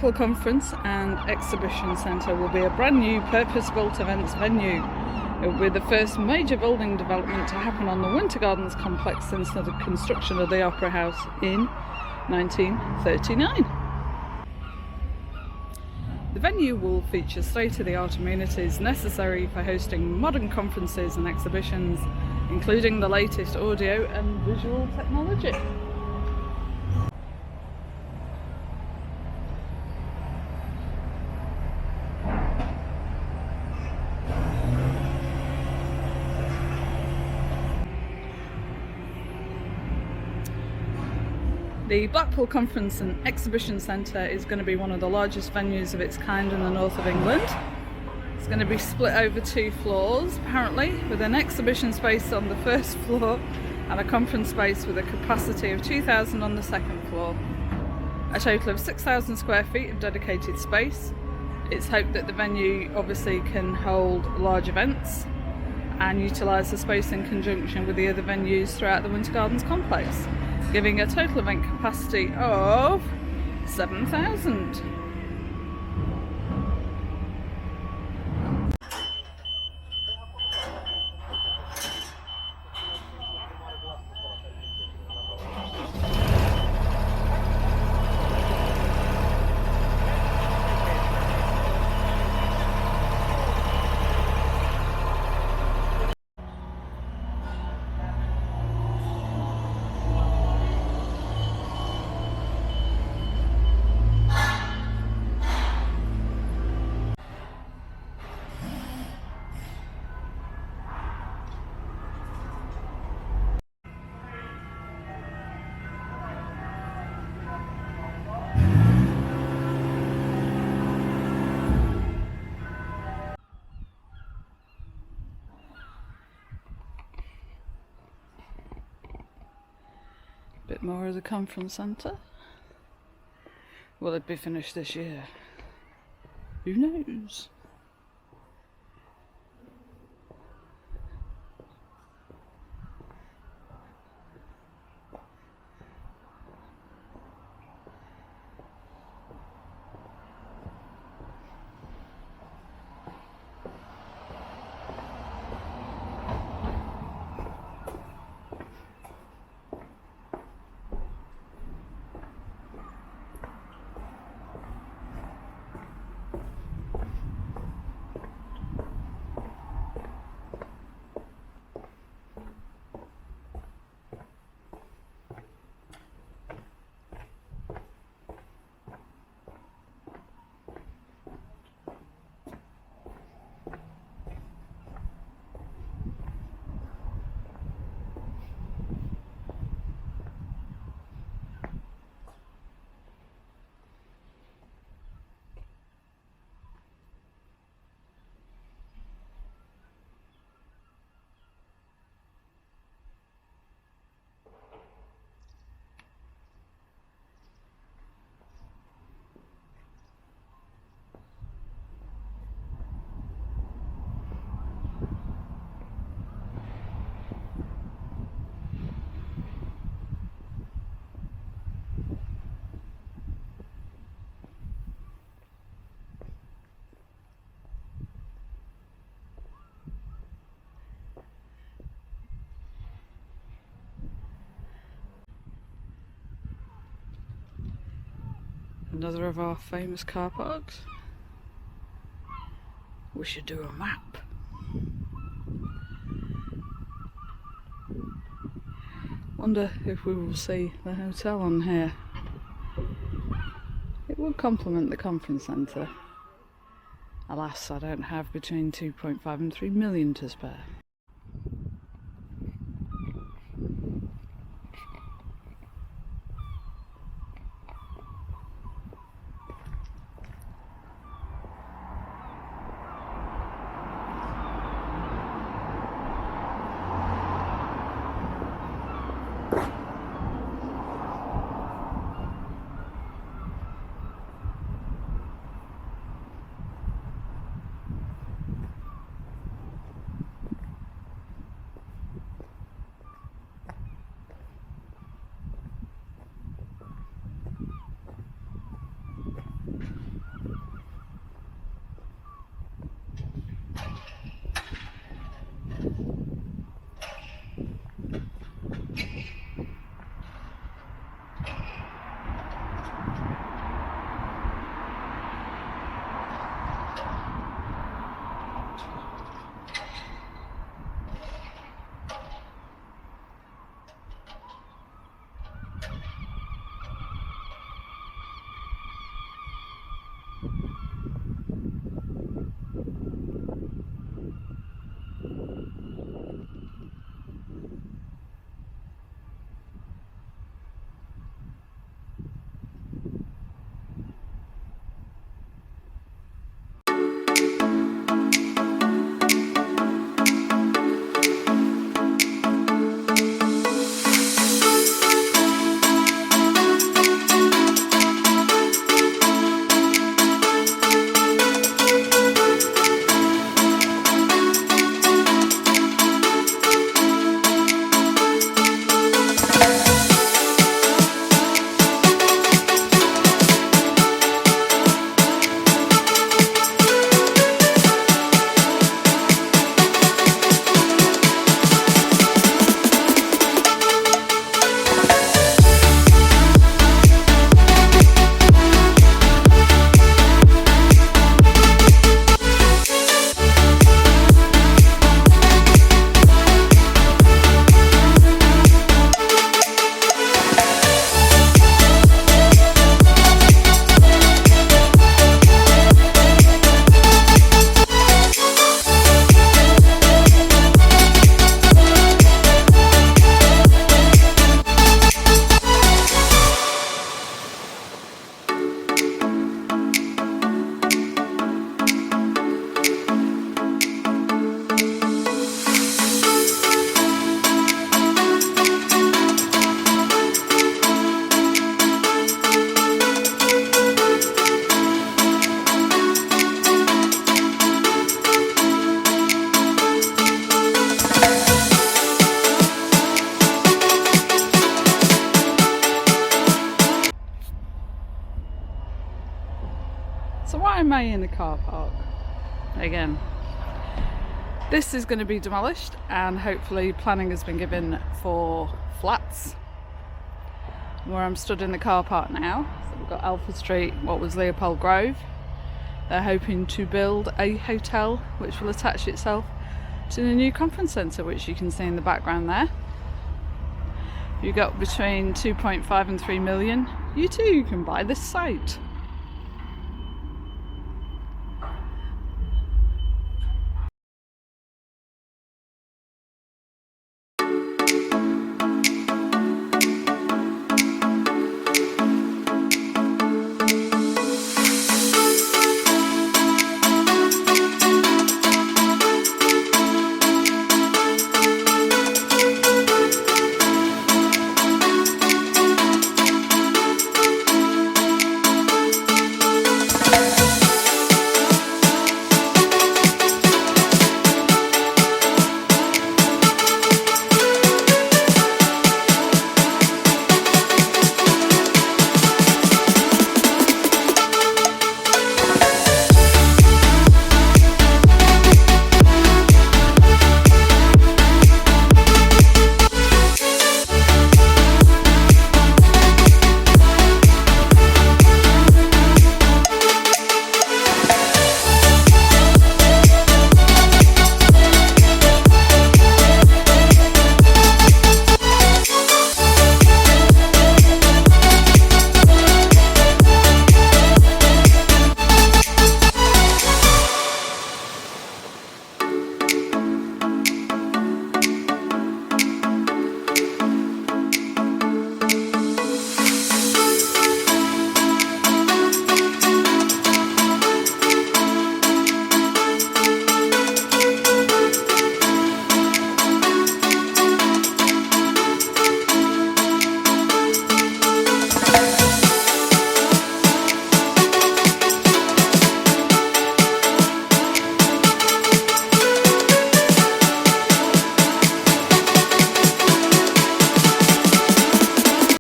Blackpool Conference and Exhibition Centre will be a brand new purpose-built events venue. It will be the first major building development to happen on the Winter Gardens complex since the construction of the Opera House in 1939. The venue will feature state-of-the-art amenities necessary for hosting modern conferences and exhibitions, including the latest audio and visual technology. The Blackpool Conference and Exhibition Centre is going to be one of the largest venues of its kind in the north of England. It's going to be split over 2 floors, apparently, with an exhibition space on the first floor and a conference space with a capacity of 2,000 on the second floor. A total of 6,000 square feet of dedicated space. It's hoped that the venue obviously can hold large events and utilise the space in conjunction with the other venues throughout the Winter Gardens complex, giving a total event capacity of 7,000. Bit more of the conference centre. Will it be finished this year? Who knows? Another of our famous car parks. We should do a map. Wonder if we will see the hotel on here. It would complement the conference centre. Alas, I don't have between 2.5 and 3 million to spare. May in a car park. Again, this is going to be demolished, and hopefully planning has been given for flats. Where I'm stood in the car park now, so we've got Alpha Street, what was Leopold Grove. They're hoping to build a hotel which will attach itself to the new conference centre, which you can see in the background there. If you got between 2.5 and 3 million, you too can buy this site.